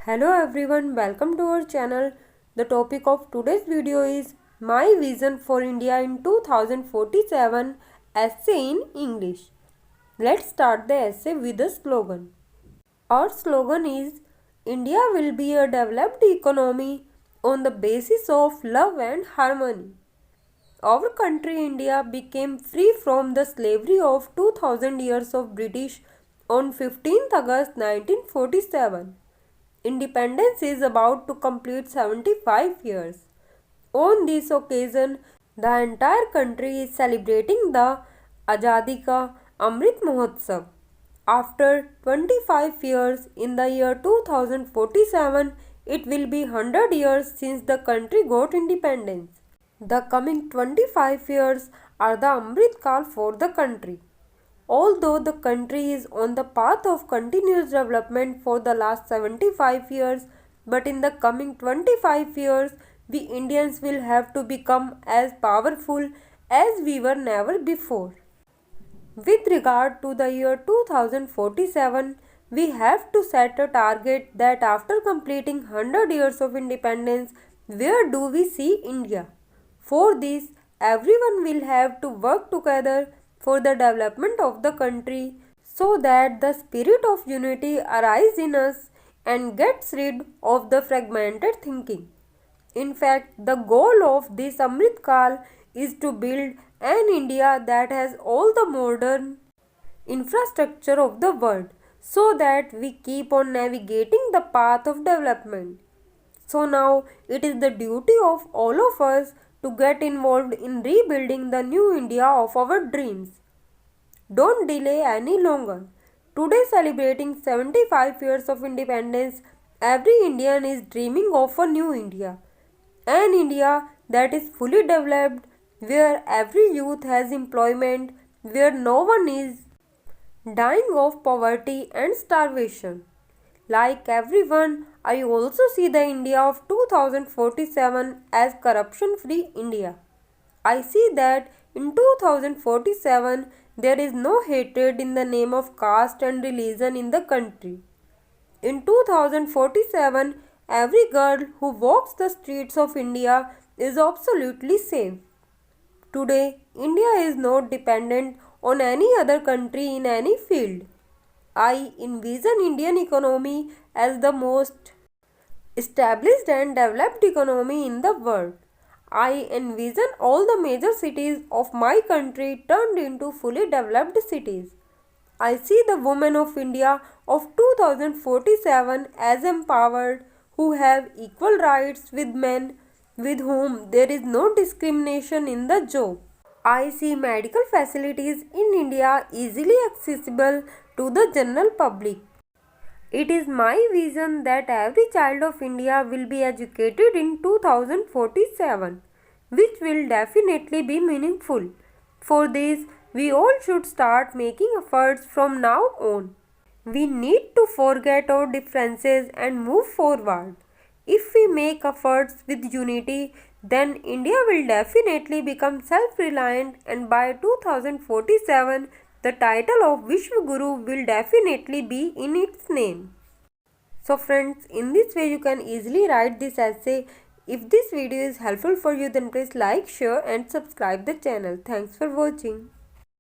Hello everyone, welcome to our channel. The topic of today's video is My Vision for India in 2047 essay in English. Let's start the essay with a slogan. Our slogan is India will be a developed economy on the basis of love and harmony. Our country India became free from the slavery of 2000 years of British on 15th August 1947. Independence is about to complete 75 years. On this occasion, the entire country is celebrating the Azadi Ka Amrit Mahotsav. After 25 years, in the year 2047, it will be 100 years since the country got independence. The coming 25 years are the Amrit Kal for the country. Although the country is on the path of continuous development for the last 75 years, but in the coming 25 years, we Indians will have to become as powerful as we were never before. With regard to the year 2047, we have to set a target that after completing 100 years of independence, where do we see India? For this, everyone will have to work together for the development of the country so that the spirit of unity arises in us and gets rid of the fragmented thinking. In fact, the goal of this Amrit Kal is to build an India that has all the modern infrastructure of the world so that we keep on navigating the path of development. So now it is the duty of all of us to get involved in rebuilding the new India of our dreams. Don't delay any longer. Today, celebrating 75 years of independence, every Indian is dreaming of a new India. An India that is fully developed, where every youth has employment, where no one is dying of poverty and starvation. Like everyone, I also see the India of 2047 as corruption-free India. I see that in 2047 there is no hatred in the name of caste and religion in the country. In 2047, every girl who walks the streets of India is absolutely safe. Today, India is not dependent on any other country in any field. I envision Indian economy as the most established and developed economy in the world. I envision all the major cities of my country turned into fully developed cities. I see the women of India of 2047 as empowered, who have equal rights with men, with whom there is no discrimination in the job. I see medical facilities in India easily accessible to the general public. It is my vision that every child of India will be educated in 2047, which will definitely be meaningful. For this, we all should start making efforts from now on. We need to forget our differences and move forward. If we make efforts with unity, then India will definitely become self-reliant, and by 2047, the title of Vishwa Guru will definitely be in its name. So friends, in this way you can easily write this essay. If this video is helpful for you, then please like, share and subscribe the channel. Thanks for watching.